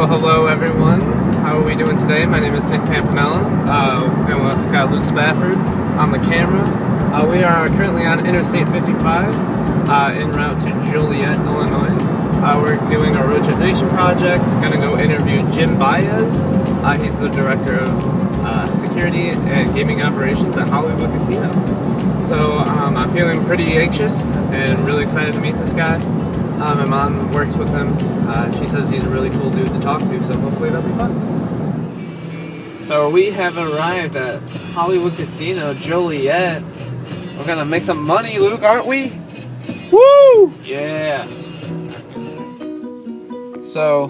hello everyone. How are we doing today? My name is Nick Pampanella, and we also got Luke Spafford on the camera. We are currently on Interstate 55, en route to Joliet, Illinois. We're doing a Road Trip Nation project. Gonna go interview Jim Bjes. He's the director of security and gaming operations at Hollywood Casino. So I'm feeling pretty anxious and really excited to meet this guy. My mom works with him. She says he's a really cool dude to talk to, so hopefully that'll be fun. So we have arrived at Hollywood Casino Joliet. We're gonna make some money, Luke, aren't we? Woo! Yeah. So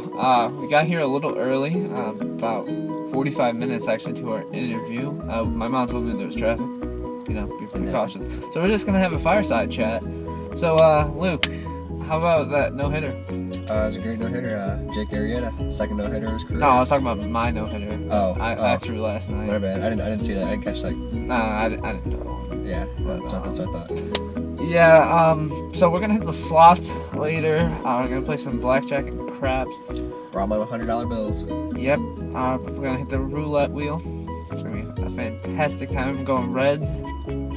we got here a little early, about 45 minutes actually to our interview. My mom told me there was traffic. You know, be pretty cautious. So we're just gonna have a fireside chat. So Luke, how about that no-hitter? It was a great no-hitter. Jake Arrieta, second no-hitter of his career. No, I was talking about my no-hitter. I threw last night. My bad. I didn't see that. I didn't catch that. Nah, I didn't throw. Yeah, that's what I thought. Yeah, so we're gonna hit the slots later. We're gonna play some blackjack and craps. We're on my $100 bills. Yep. We're gonna hit the roulette wheel. It's gonna be a fantastic time. I'm going reds.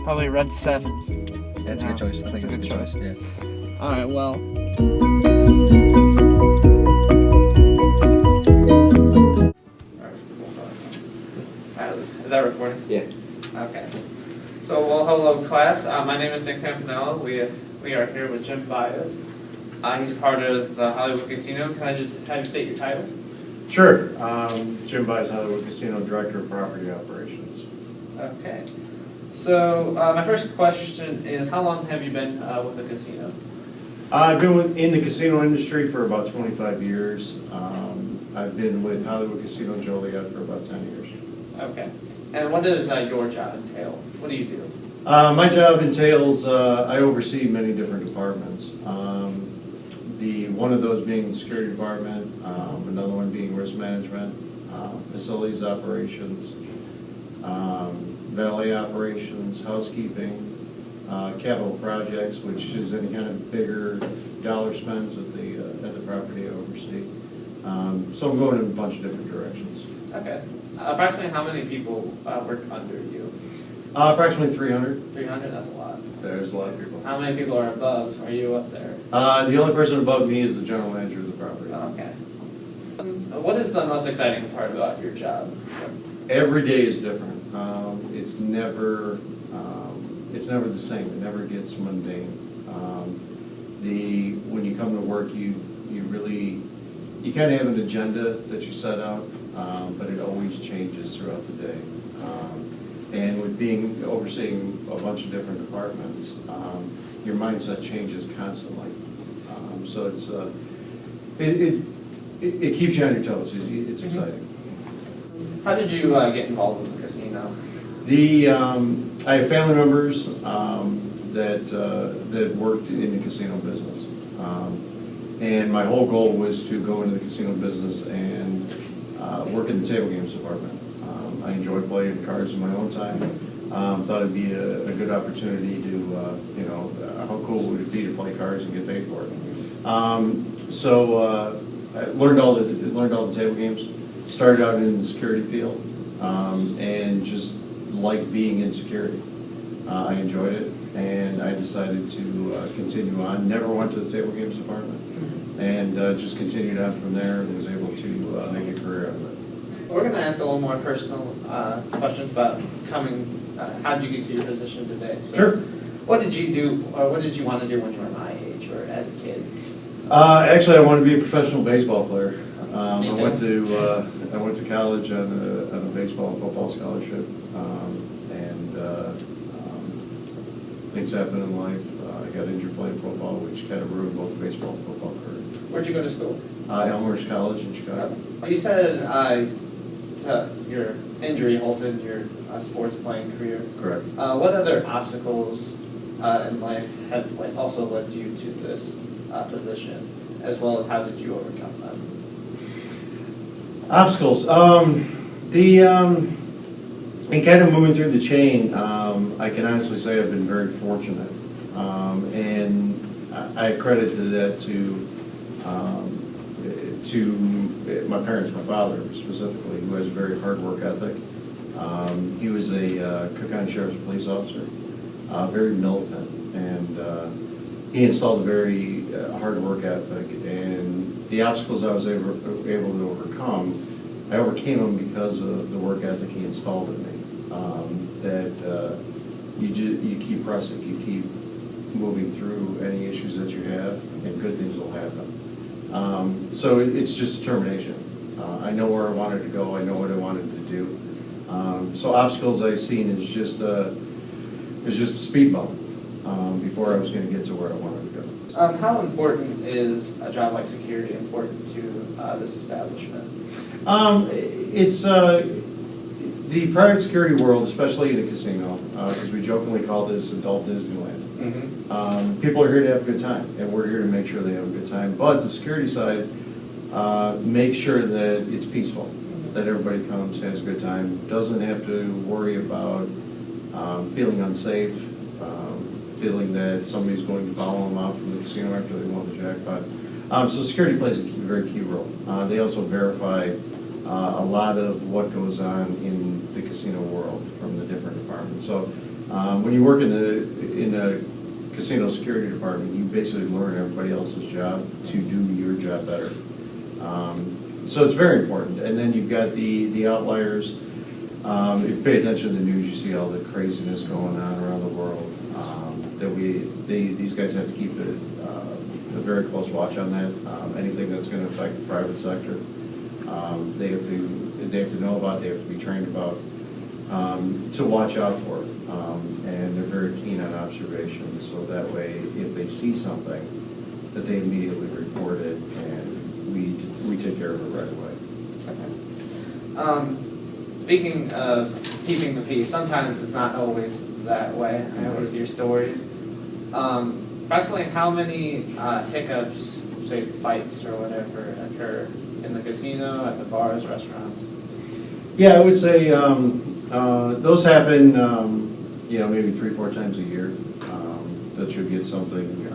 Probably red 7. Yeah, it's a good choice. I think it's a good choice. Yeah. Alright, well. Is that recording? Yeah. Okay. So, well, hello class. My name is Nick Pampanella. We are here with Jim Bjes. He's part of the Hollywood Casino. Can I just have you state your title? Sure. Jim Bjes, Hollywood Casino, Director of Property Operations. Okay. So, my first question is, how long have you been with the casino? I've been in the casino industry for about 25 years. I've been with Hollywood Casino Joliet for about 10 years. Okay. And what does your job entail? What do you do? My job entails, I oversee many different departments. One of those being the security department, another one being risk management, facilities operations, valet operations, housekeeping, capital projects, which is any kind of bigger dollar spends at the property I oversee. So I'm going in a bunch of different directions. Okay. Approximately how many people work under you? Approximately 300. 300? That's a lot. There's a lot of people. How many people are above? Are you up there? The only person above me is the general manager of the property. Okay. What is the most exciting part about your job? Every day is different. It's never the same. It never gets mundane. When you come to work, you kind of have an agenda that you set out, but it always changes throughout the day. And with overseeing a bunch of different departments, your mindset changes constantly. So it keeps you on your toes. It's exciting. How did you get involved in the casino? I have family members that worked in the casino business, and my whole goal was to go into the casino business and work in the table games department. I enjoy playing cards in my own time. Thought it'd be a good opportunity to, how cool would it be to play cards and get paid for it? So I learned all the table games. Started out in the security field, and just liked being in security. I enjoyed it, and I decided to continue on. Never went to the table games department, and just continued on from there and was able to make a career out of it. We're going to ask a little more personal questions about how did you get to your position today? So Sure. What did you do, or what did you want to do when you were my age or as a kid? Actually, I wanted to be a professional baseball player. I Me too. went to college on a baseball and football scholarship, and things happen in life. I got injured playing football, which kind of ruined both baseball and football career. Where'd you go to school? Elmhurst College in Chicago. You said your injury halted your sports playing career. Correct. What other obstacles in life have also led you to this position, as well as how did you overcome them? Obstacles. In kind of moving through the chain, I can honestly say I've been very fortunate, and I credit that to to my parents, my father specifically, who has a very hard work ethic. He was a Cook County Sheriff's Police officer, very militant, and he installed a very hard work ethic. And the obstacles I was able to overcome, I overcame them because of the work ethic he installed in me. That you keep pressing, you keep moving through any issues that you have, and good things will happen. So it's just determination. I know where I wanted to go. I know what I wanted to do. So obstacles I've seen is just a speed bump before I was going to get to where I wanted to go. How important is a job like security important to this establishment? It's the private security world, especially in a casino, because we jokingly call this adult Disneyland. Mm-hmm. People are here to have a good time, and we're here to make sure they have a good time. But the security side makes sure that it's peaceful, that everybody comes, has a good time, doesn't have to worry about feeling unsafe, feeling that somebody's going to follow them out from the casino after they won the jackpot. So security plays a very key role. They also verify a lot of what goes on in the casino world from the different departments. So when you work in a casino security department, you basically learn everybody else's job to do your job better. So it's very important. And then you've got the outliers. If you pay attention to the news, you see all the craziness going on around the world. These guys have to keep a very close watch on that. Anything that's going to affect the private sector, they have to know about. They have to be trained about to watch out for. And they're very keen on observation, so that way, if they see something, that they immediately report it, and we take care of it right away. Okay. Speaking of keeping the peace, sometimes it's not always that way. I always hear stories. Approximately how many hiccups, say fights or whatever, occur in the casino, at the bars, restaurants? Yeah, I would say those happen, maybe 3-4 times a year. That you'll get something.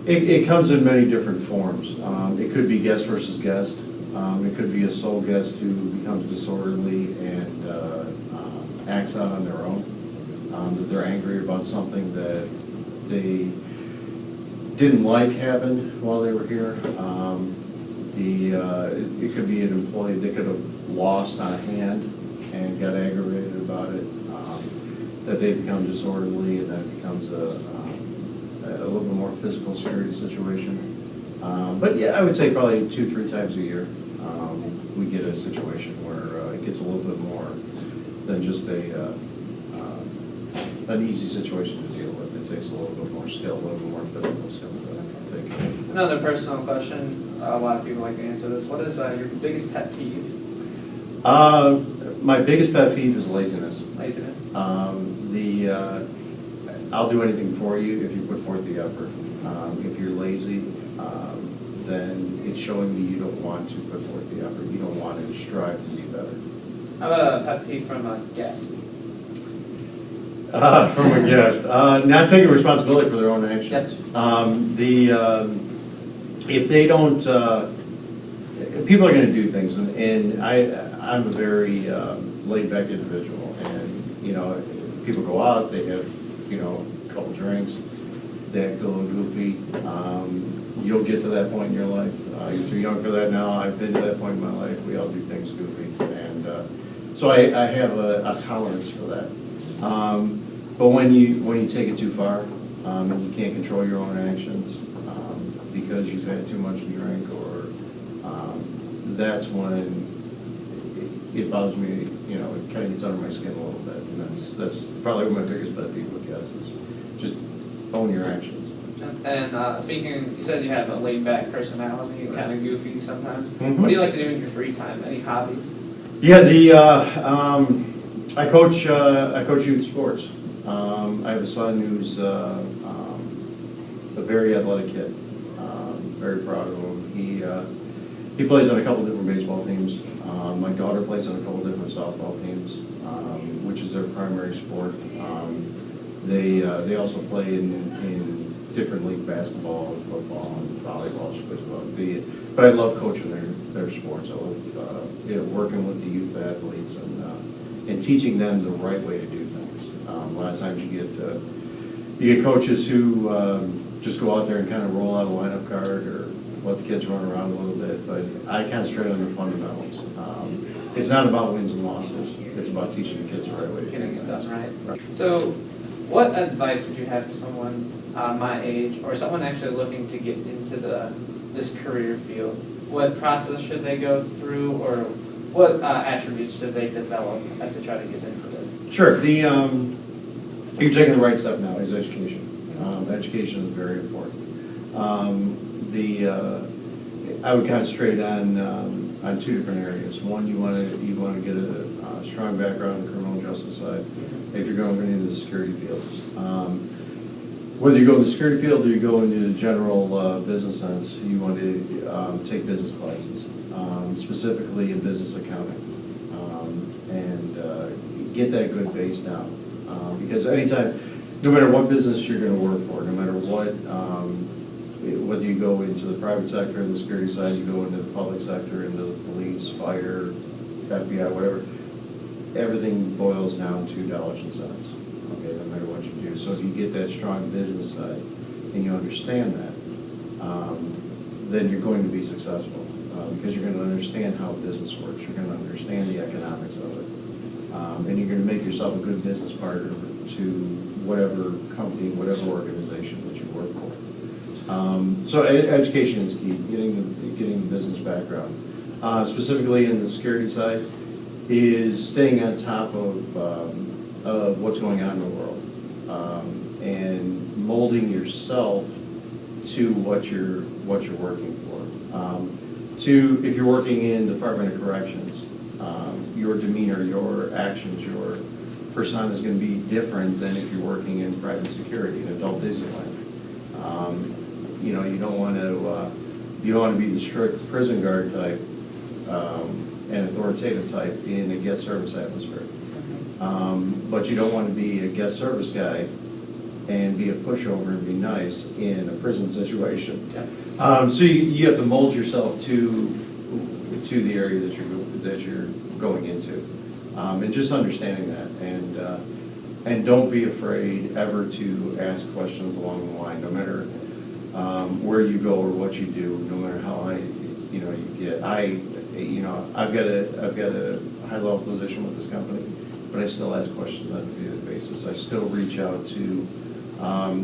It comes in many different forms. It could be guest versus guest. It could be a sole guest who becomes disorderly and acts out on their own. That they're angry about something that they didn't like happened while they were here. It could be an employee that could have lost on a hand and got aggravated about it. That they become disorderly, and then it becomes a little bit more physical security situation. But yeah, I would say probably 2-3 times a year we get a situation where it gets a little bit more than just an easy situation to deal with. It takes a little bit more skill, a little bit more physical skill to take care of. Another personal question. A lot of people like to answer this. What is your biggest pet peeve? My biggest pet peeve is laziness. Laziness. I'll do anything for you if you put forth the effort. If you're lazy, then it's showing me you don't want to put forth the effort. You don't want to strive to be better. How about a pet peeve from a guest? From a guest, not taking responsibility for their own actions. Yes. If they don't, people are going to do things, and I'm a very laid-back individual, and people go out, they have a couple drinks, they act a little goofy. You'll get to that point in your life. You're too young for that now. I've been to that point in my life. We all do things goofy, and so I have a tolerance for that. But when you take it too far, and you can't control your own actions because you've had too much to drink, or that's when it bothers me. It kind of gets under my skin a little bit, and that's probably my biggest pet peeve with guests is just own your actions. And speaking, you said you have a laid-back personality, kind of goofy sometimes. Mm-hmm. What do you like to do in your free time? Any hobbies? Yeah, I coach youth sports. I have a son who's a very athletic kid. Very proud of him. He plays on a couple different baseball teams. My daughter plays on a couple different softball teams, which is their primary sport. They also play in different league basketball, and football, and volleyball, but I love coaching their sports. I love working with the youth athletes and teaching them the right way to do things. A lot of times you get coaches who just go out there and kind of roll out a lineup card or let the kids run around a little bit, but I concentrate on the fundamentals. It's not about wins and losses. It's about teaching the kids the right way to do Getting it things. done right. So, what advice would you have for someone my age, or someone actually looking to get into this career field? What process should they go through, or what attributes should they develop as they try to get into this? Sure. You're taking the right step now is education. Education is very important. I would concentrate on two different areas. One, you want to get a strong background in the criminal justice side if you're going into the security field. Whether you go in the security field or you go into the general business sense, you want to take business classes, specifically in business accounting, and get that good base down. Because anytime, no matter what business you're going to work for, no matter what, whether you go into the private sector or the security side, you go into the public sector, into the police, fire, FBI, whatever, everything boils down to dollars and cents, okay, no matter what you do. So if you get that strong business side and you understand that, then you're going to be successful because you're going to understand how business works. You're going to understand the economics of it. And you're going to make yourself a good business partner to whatever company, whatever organization that you work for. So education is key, getting the business background. Specifically in the security side, is staying on top of what's going on in the world and molding yourself to what you're working for. If you're working in the Department of Corrections, your demeanor, your actions, your persona is going to be different than if you're working in private security in adult Disneyland. You don't want to be the strict prison guard type and authoritative type in a guest service atmosphere. But you don't want to be a guest service guy and be a pushover and be nice in a prison situation. Yeah. So you have to mold yourself to the area that you're going into, and just understanding that, and don't be afraid ever to ask questions along the line, no matter where you go or what you do, no matter how high you get. I've got a high level position with this company, but I still ask questions on a daily basis. I still reach out to,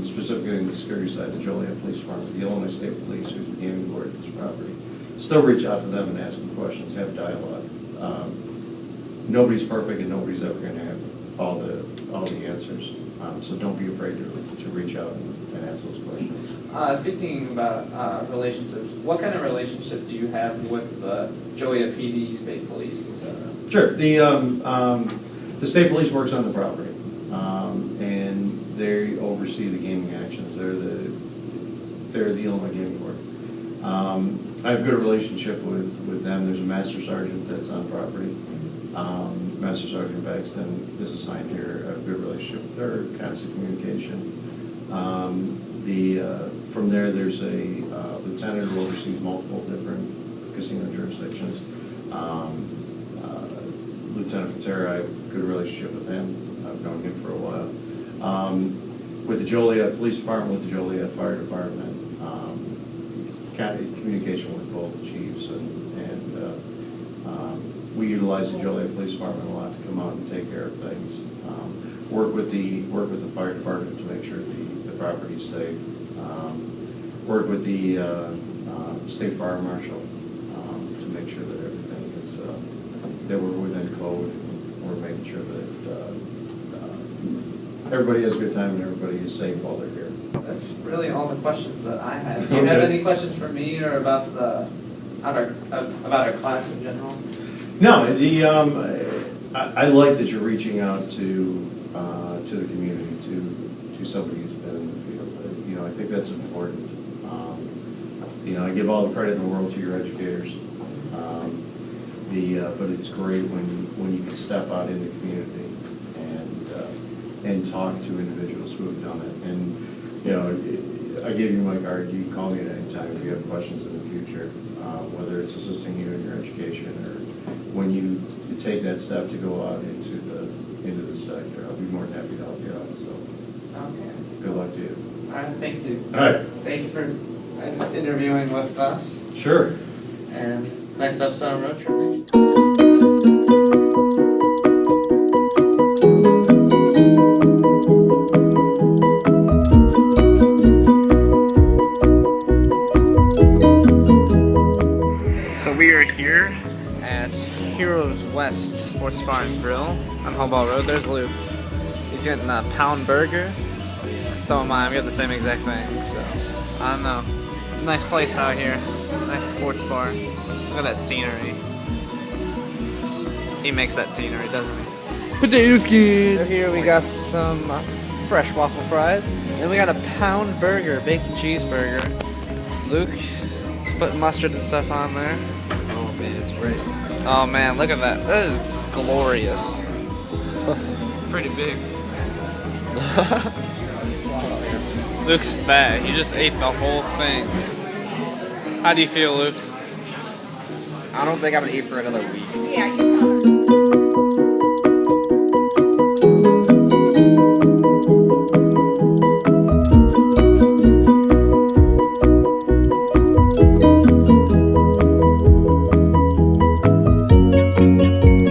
specifically in the security side, the Joliet Police Department, the Illinois State Police, who's the gaming board of this property. Still reach out to them and ask them questions, have dialogue. Nobody's perfect and nobody's ever going to have all the answers. So don't be afraid to reach out and ask those questions. Speaking about relationships, what kind of relationship do you have with the Joliet PD, State Police, etc.? Sure. The State Police works on the property, and they oversee the gaming actions. They're the Illinois Gaming Board. I have a good relationship with them. There's a Master Sergeant that's on property. Master Sergeant Baxton is assigned here. I have a good relationship with her, constant communication. From there's a lieutenant who oversees multiple different casino jurisdictions. Lieutenant Patera, I have a good relationship with him. I've known him for a while. With the Joliet Police Department, with the Joliet Fire Department, communication with both chiefs, and we utilize the Joliet Police Department a lot to come out and take care of things. Work with the fire department to make sure the property's safe. Work with the state fire marshal to make sure that everything is that we're within code. We're making sure that everybody has a good time and everybody is safe while they're here. That's really all the questions that I have. Do you have any questions for me or about our class in general? No, I like that you're reaching out to the community, to somebody who's been in the field. I think that's important. I give all the credit in the world to your educators. But it's great when you can step out in the community and talk to individuals who have done it. And I give you my card. You can call me at any time if you have questions. questions in the future, whether it's assisting you in your education or when you take that step to go out into the sector. I'll be more than happy to help you out. So, Okay. good luck to you. All right, thank you. All right. Thank you for interviewing with us. Sure. And next episode on Road Trip Nation. So we are here at Heroes West Sports Bar and Grill on Hobart Road. There's Luke. He's getting a pound burger. So am I. I'm getting the same exact thing. So I don't know. Nice place out here. Nice sports bar. Look at that scenery. He makes that scenery, doesn't he? Potato skins. So here we got some fresh waffle fries. And we got a pound burger, bacon cheeseburger. Luke is putting mustard and stuff on there. Oh man, it's ready. Oh man, look at that. That is glorious. Pretty big. Luke's fat. He just ate the whole thing. How do you feel, Luke? I don't think I'm gonna eat for another week. Yeah, you